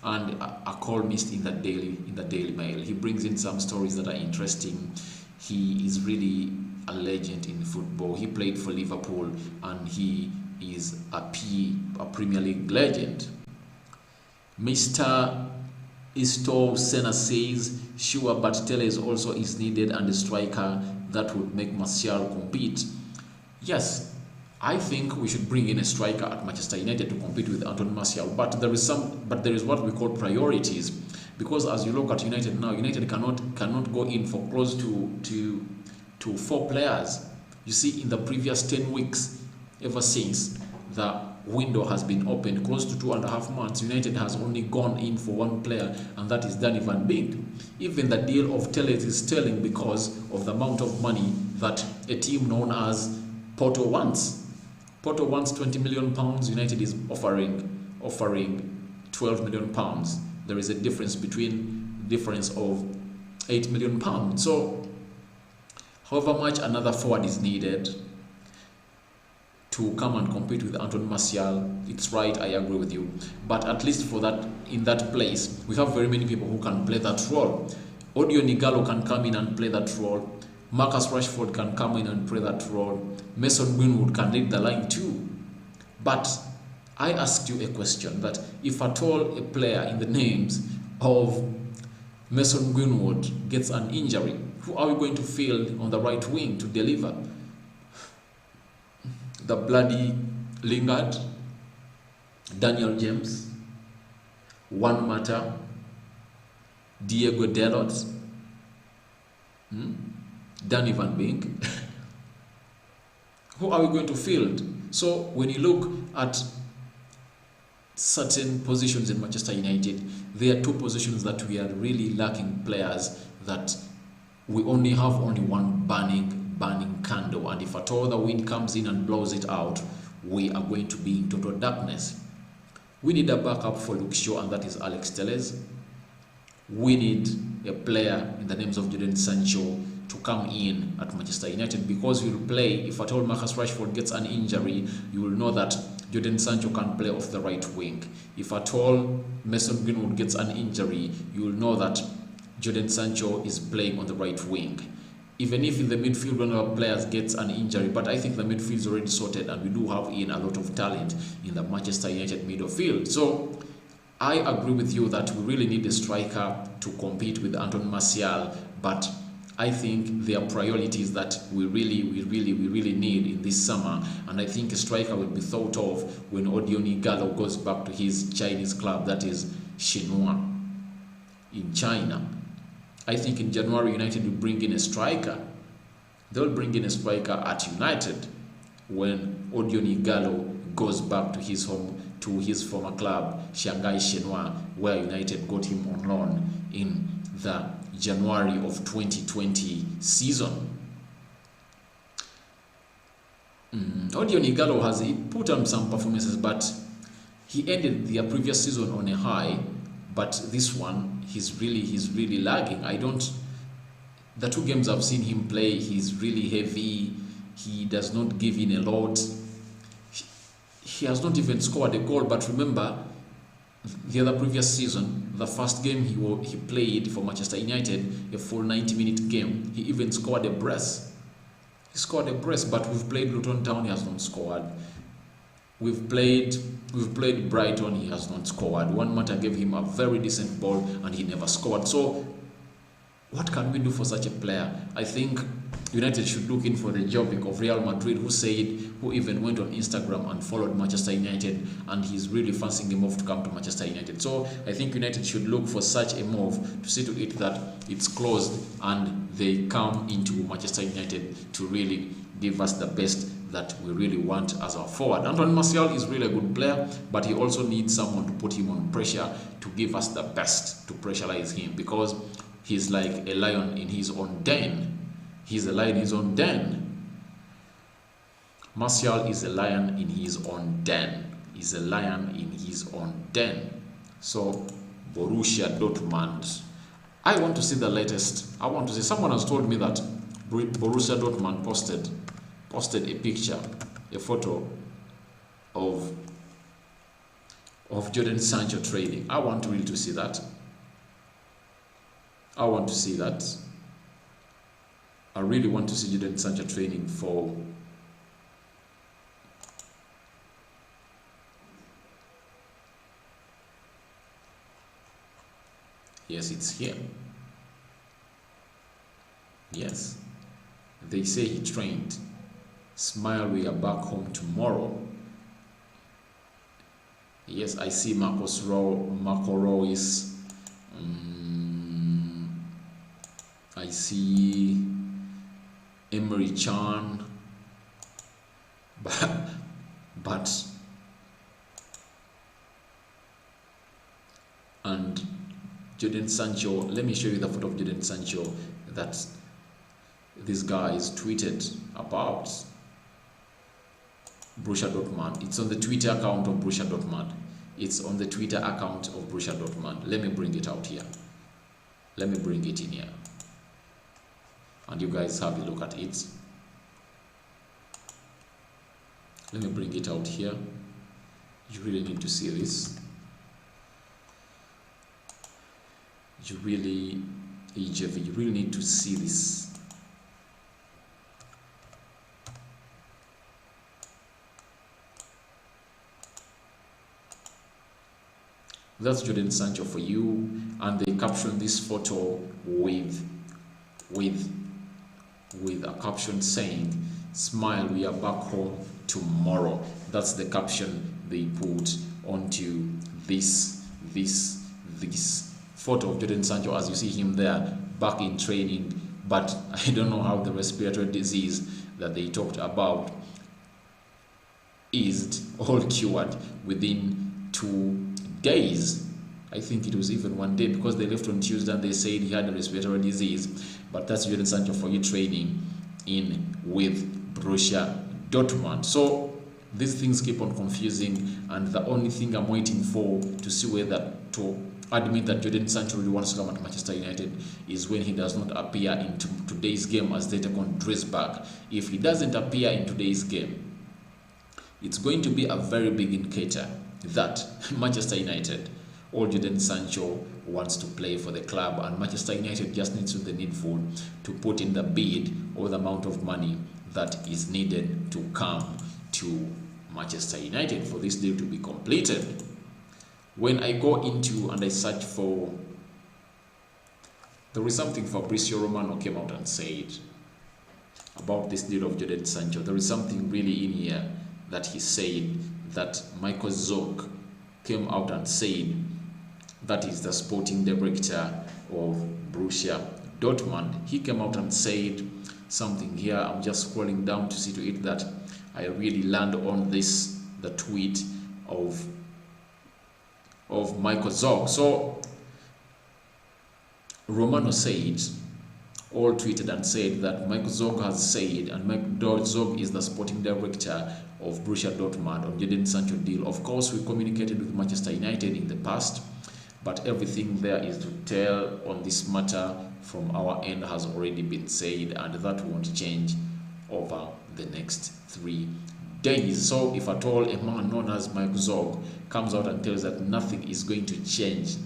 [SPEAKER 1] and a columnist in the Daily Mail. He brings in some stories that are interesting. He is really a legend in football. He played for Liverpool and he is a Premier League legend. Mr. Isto Senna says, sure, but Telles also is needed, and a striker that would make Martial compete. Yes, I think we should bring in a striker at Manchester United to compete with Anthony Martial, but there is what we call priorities, because as you look at United now, United cannot go in for close to 4 players. You see, in the previous 10 weeks, ever since the window has been opened, close to 2.5 months, United has only gone in for 1 player, and that is Danny van Beek. Even the deal of Telles is telling, because of the amount of money that a team known as Porto wants. Porto wants £20 million. United is offering £12 million. There is a difference of £8 million. So, however much another forward is needed to come and compete with Anthony Martial, it's right, I agree with you. But at least for that, in that place, we have very many people who can play that role. Odion Ighalo can come in and play that role. Marcus Rashford can come in and play that role. Mason Greenwood can lead the line too. But I asked you a question, that if at all a player in the names of Mason Greenwood gets an injury, who are we going to field on the right wing to deliver? The bloody Lingard, Daniel James, Juan Mata, Diego Dalot, Danny van Beek. Who are we going to field? So when you look at certain positions in Manchester United, there are 2 positions that we are really lacking players, that we only have one burning candle, and if at all the wind comes in and blows it out, we are going to be in total darkness. We need a backup for Luke Shaw, and that is Alex Telles. We need a player in the names of Jadon Sancho to come in at Manchester United, because we will play, if at all Marcus Rashford gets an injury, you will know that Jadon Sancho can play off the right wing. If at all Mason Greenwood gets an injury, you will know that Jadon Sancho is playing on the right wing. Even if in the midfield one of our players gets an injury, but I think the midfield is already sorted, and we do have in a lot of talent in the Manchester United midfield. So I agree with you that we really need a striker to compete with Anthony Martial, but I think there are priorities that we really need in this summer, and I think a striker will be thought of when Odion Ighalo goes back to his Chinese club, that is Shenhua in China. I think in January United will bring in a striker. They'll bring in a striker at United when Odion Ighalo goes back to his former club Shanghai Shenhua, where United got him on loan in the January of 2020 season. Odion Ighalo has put on some performances, but he ended the previous season on a high. But this one, he's really lagging. The 2 games I've seen him play, he's really heavy. He does not give in a lot. He has not even scored a goal. But remember, the other previous season, the first game he played for Manchester United, a full 90-minute game, he even scored a brace. He scored a brace, but we've played Luton Town, he has not scored. We've played Brighton, he has not scored. One matter gave him a very decent ball and he never scored. So what can we do for such a player? I think United should look in for the Jovic of Real Madrid, who even went on Instagram and followed Manchester United, and he's really fancying a move to come to Manchester United. So I think United should look for such a move to see to it that it's closed and they come into Manchester United to really give us the best that we really want as our forward. Anthony Martial is really a good player, but he also needs someone to put him on pressure to give us the best, to pressurize him, because he's like a lion in his own den. He's a lion in his own den. Martial is a lion in his own den. He's a lion in his own den. So Borussia Dortmund. I want to see the latest. I want to see. Someone has told me that Borussia Dortmund posted a picture, a photo of Jadon Sancho training. I want really to see that. I want to see that. I really want to see Jadon Sancho training for yes, it's here. Yes. They say he trained. Smile, we are back home tomorrow. Yes, I see Marco Reus. I see Emery Chan. But and Jadon Sancho, let me show you the photo of Jadon Sancho that this guy is tweeted about Borussia Dortmund. It's on the Twitter account of Borussia Dortmund. It's on the Twitter account of Borussia Dortmund. Let me bring it out here. Let me bring it in here. And you guys have a look at it. Let me bring it out here. You really need to see this. You really need to see this. That's Jadon Sancho for you, and they caption this photo with a caption saying, "Smile, we are back home tomorrow." That's the caption they put onto this photo of Jadon Sancho, as you see him there back in training. But I don't know how the respiratory disease that they talked about is all cured within 2 days. I think it was even 1 day, because they left on Tuesday and they said he had a respiratory disease. But that's Jadon Sancho for you training in with Borussia Dortmund. So these things keep on confusing, and the only thing I'm waiting for to see whether to admit that Jadon Sancho really wants to come at Manchester United is when he does not appear in today's game as they take on Dresbach. If he doesn't appear in today's game, it's going to be a very big indicator that Manchester United or Jadon Sancho wants to play for the club, and Manchester United just needs to do the needful to put in the bid or the amount of money that is needed to come to Manchester United for this deal to be completed. When I go into and I search for, there is something Fabrizio Romano came out and said about this deal of Jadon Sancho. There is something really in here that he said, that Michael Zorc came out and said, that is the sporting director of Borussia Dortmund. He came out and said something here. I'm just scrolling down to see to it that I really land on this, the tweet of Michael Zorc. So Romano said, all tweeted and said that Michael Zorc has said, and Michael Zorc is the sporting director of Borussia Dortmund on Jadon Sancho deal. Of course, we communicated with Manchester United in the past, but everything there is to tell on this matter from our end has already been said, and that won't change over the next 3 days. So if at all a man known as Michael Zorc comes out and tells that nothing is going to change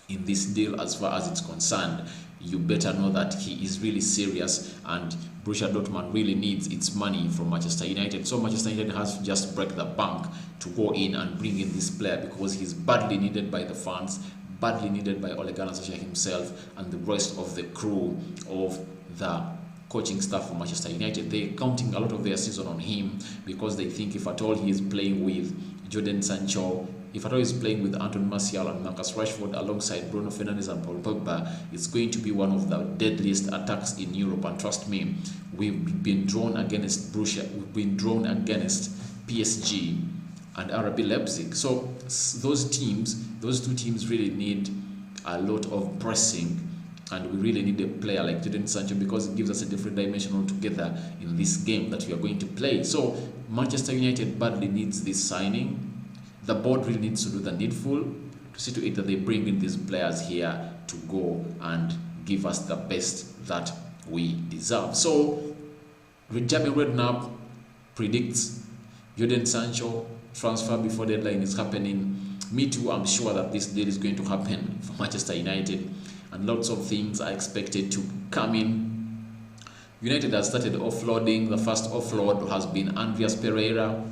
[SPEAKER 1] in this deal as far as it's concerned, you better know that he is really serious, and Borussia Dortmund really needs its money from Manchester United. So Manchester United has to just break the bank to go in and bring in this player, because he's badly needed by the fans, badly needed by Ole Gunnar Solskjaer himself and the rest of the crew of the coaching staff for Manchester United. They're counting a lot of their season on him, because they think if at all he is playing with Jadon Sancho, if at all he's playing with Anthony Martial and Marcus Rashford alongside Bruno Fernandes and Paul Pogba, it's going to be one of the deadliest attacks in Europe. And trust me, we've been drawn against Borussia, we've been drawn against PSG and RB Leipzig. So those two teams really need a lot of pressing, and we really need a player like Jadon Sancho, because it gives us a different dimension altogether in this game that we are going to play. So Manchester United badly needs this signing. The board really needs to do the needful to see to it that they bring in these players here to go and give us the best that we deserve. So Redknapp predicts Jadon Sancho transfer before deadline is happening. Me too, I'm sure that this deal is going to happen for Manchester United, and lots of things are expected to come in. United has started offloading. The first offload has been Andreas Pereira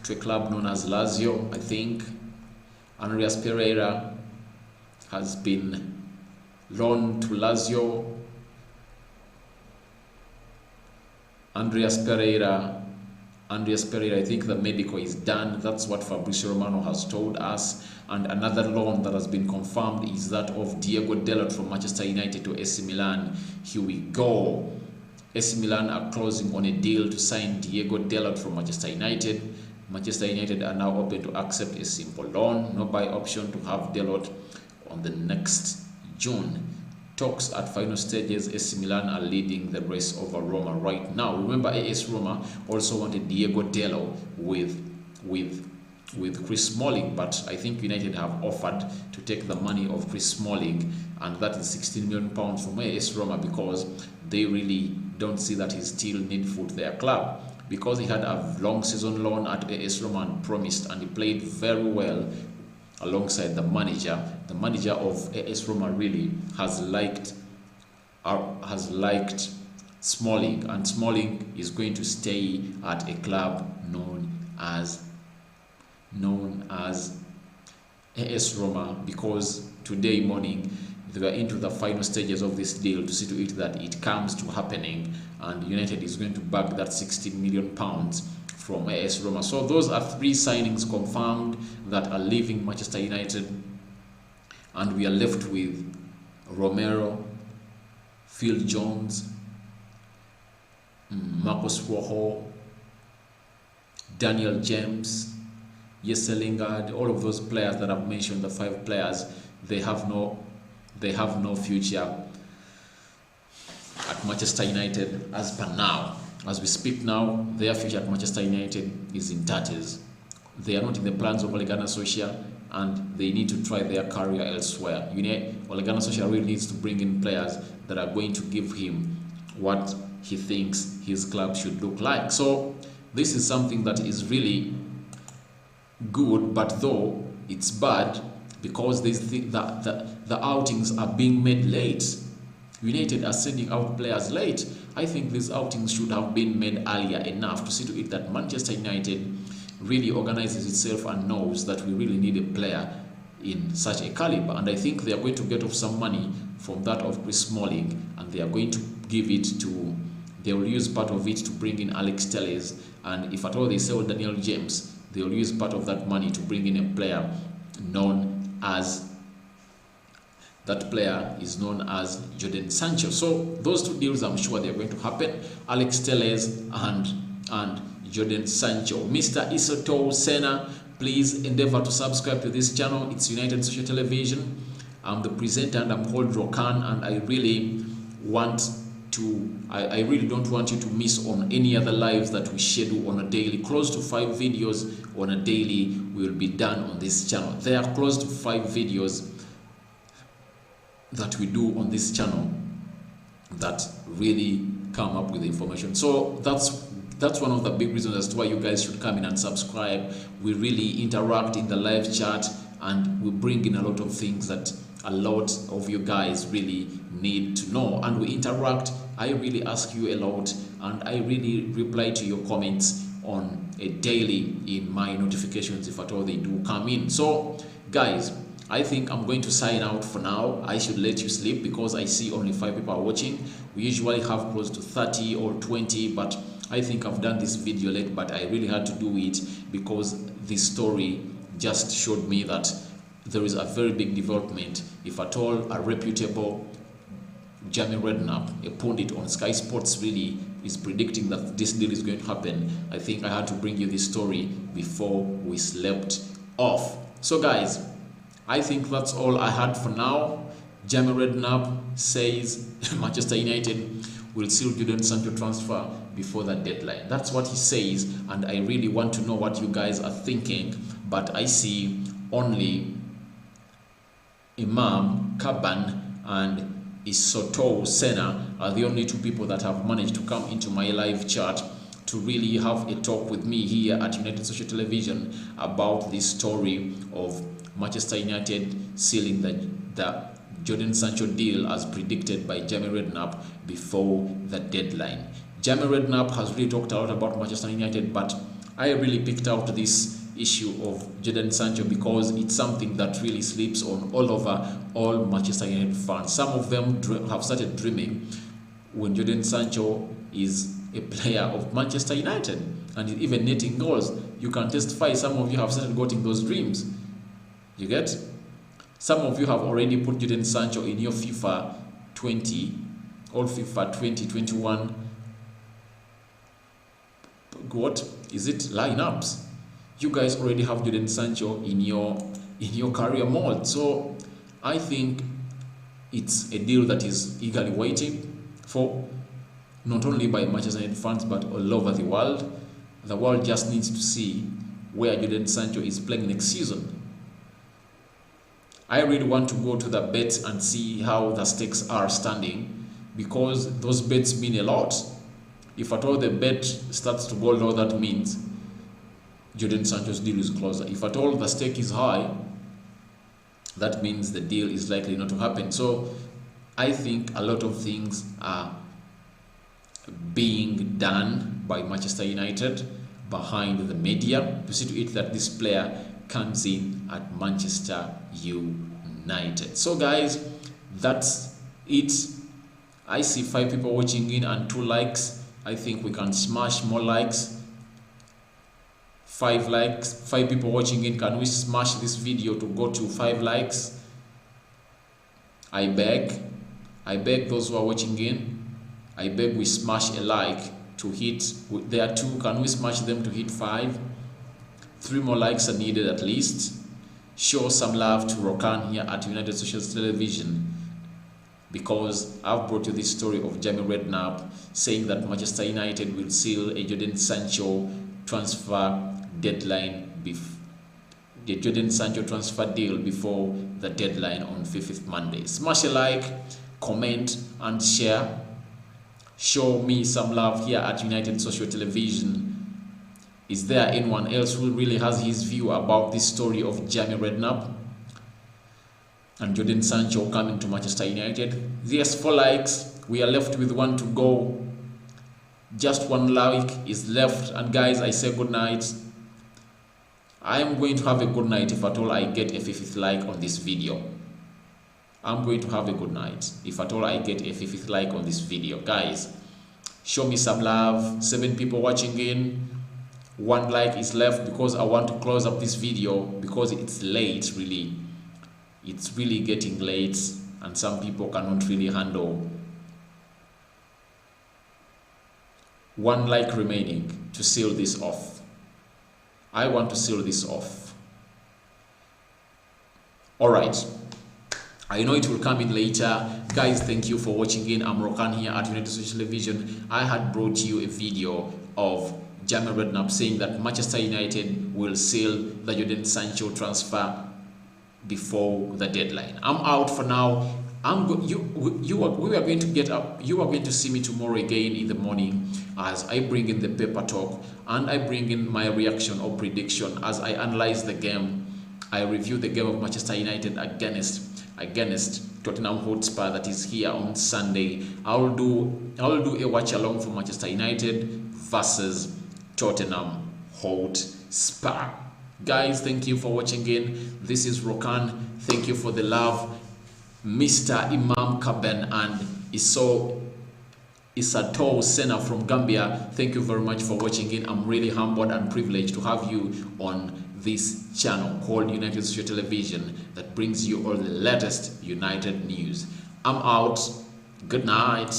[SPEAKER 1] to a club known as Lazio, I think. Andreas Pereira has been loaned to Lazio. Andreas Pereira, I think the medical is done. That's what Fabrizio Romano has told us. And another loan that has been confirmed is that of Diego Dalot from Manchester United to AC Milan. Here we go. AC Milan are closing on a deal to sign Diego Dalot from Manchester United. Manchester United are now open to accept a simple loan, no buy option, to have Dalot on the next June. Talks at final stages. AC Milan are leading the race over Roma right now. Remember, AS Roma also wanted Diego Dalot with Chris Smalling, but I think United have offered to take the money of Chris Smalling, and that is £16 million from AS Roma, because they really don't see that he's still needful to their club, because he had a long season loan at AS Roma and promised, and he played very well alongside the manager. The manager of AS Roma really has liked Smalling, and Smalling is going to stay at a club known as AS Roma, because today morning they were into the final stages of this deal to see to it that it comes to happening, and United is going to back that £16 million from AS Roma. So those are 3 signings confirmed that are leaving Manchester United, and we are left with Romero, Phil Jones, Marcos Rojo, Daniel James, Jesse Lingard. All of those players that I've mentioned, the 5 players, they have no future at Manchester United as per now. As we speak now, their future at Manchester United is in tatters. They are not in the plans of Ole Gunnar Solskjaer, and they need to try their career elsewhere. Ole Gunnar Solskjaer really needs to bring in players that are going to give him what he thinks his club should look like. So this is something that is really good, but though it's bad, because the outings are being made late. United are sending out players late. I think these outings should have been made earlier enough to see to it that Manchester United really organizes itself and knows that we really need a player in such a caliber. And I think they are going to get off some money from that of Chris Smalling, and they are going to give it to, they will use part of it to bring in Alex Telles, and if at all they sell Daniel James, they will use part of that money to bring in a player known as, that player is known as Jadon Sancho. So those two deals, I'm sure they're going to happen. Alex Telles and Jadon Sancho. Mr. Isoto Senna, please endeavor to subscribe to this channel. It's United Social Television. I'm the presenter and I'm called Rokan, and I really want to, I really don't want you to miss on any other lives that we schedule on a daily. Close to 5 videos on a daily will be done on this channel. There are close to 5 videos that we do on this channel that really come up with information. So that's one of the big reasons as to why you guys should come in and subscribe. We really interact in the live chat, and we bring in a lot of things that a lot of you guys really need to know, and we interact. I really ask you a lot, and I really reply to your comments on a daily in my notifications if at all they do come in. So guys, I think I'm going to sign out for now. I should let you sleep because I see only 5 people are watching. We usually have close to 30 or 20, but I think I've done this video late, but I really had to do it because this story just showed me that there is a very big development. If at all a reputable Jamie Redknapp, a pundit on Sky Sports, really is predicting that this deal is going to happen, I think I had to bring you this story before we slept off. So guys, I think that's all I had for now. Jamie Redknapp says Manchester United will seal Jadon Sancho transfer before the deadline. That's what he says, and I really want to know what you guys are thinking. But I see only Imam Kaban and Isoto Senna are the only 2 people that have managed to come into my live chat to really have a talk with me here at United Social Television about this story of Manchester United sealing the Jadon Sancho deal as predicted by Jamie Redknapp before the deadline. Jamie Redknapp has really talked a lot about Manchester United, but I really picked out this issue of Jadon Sancho because it's something that really sleeps on all over all Manchester United fans. Some of them have started dreaming when Jadon Sancho is a player of Manchester United and even netting goals. You can testify, some of you have started getting those dreams. You get? Some of you have already put Jadon Sancho in your FIFA 20 or FIFA 2021. What is it? Lineups. You guys already have Jadon Sancho in your career mode. So I think it's a deal that is eagerly waiting for, not only by Manchester United fans but all over the world. The world just needs to see where Jadon Sancho is playing next season. I really want to go to the bets and see how the stakes are standing, because those bets mean a lot. If at all the bet starts to go low, that means Jadon Sancho's deal is closer. If at all the stake is high, that means the deal is likely not to happen. So I think a lot of things are being done by Manchester United behind the media to see to it that this player comes in at Manchester United. So guys, that's it. I see 5 people watching in and 2 likes. I think we can smash more likes. 5 likes, 5 people watching in. Can we smash this video to go to 5 likes? I beg those who are watching in, I beg we smash a like to hit. There are 2. Can we smash them to hit 5? 3 more likes are needed at least. Show some love to Rokan here at United Social Television, because I've brought you this story of Jamie Redknapp saying that Manchester United will seal a Jadon Sancho transfer deadline, the Jadon Sancho transfer deal before the deadline on 5th Monday. Smash a like, comment and share. Show me some love here at United Social Television. Is there anyone else who really has his view about this story of Jamie Redknapp? and Jadon Sancho coming to Manchester United. Yes, 4 likes. We are left with 1 to go. Just 1 like is left. And guys, I say good night. I am going to have a good night if at all I get a 50th like on this video. I'm going to have a good night if at all I get a 50th like on this video. Guys, show me some love. 7 people watching in. 1 like is left because I want to close up this video because it's late, really. It's really getting late and some people cannot really handle. 1 like remaining to seal this off. I want to seal this off. Alright. I know it will come in later. Guys, thank you for watching in. I'm Rokan here at United Social Television. I had brought you a video of Redknapp saying that Manchester United will seal the Jadon Sancho transfer before the deadline. I'm out for now. We are going to get up. You are going to see me tomorrow again in the morning as I bring in the paper talk and I bring in my reaction or prediction as I analyze the game. I review the game of Manchester United against Tottenham Hotspur that is here on Sunday. I'll do a watch along for Manchester United versus Tottenham Hotspur. Guys, thank you for watching in. This is Rokan. Thank you for the love. Mr. Imam Kaben and Isato Sena from Gambia, thank you very much for watching in. I'm really humbled and privileged to have you on this channel called United Social Television that brings you all the latest United news. I'm out. Good night.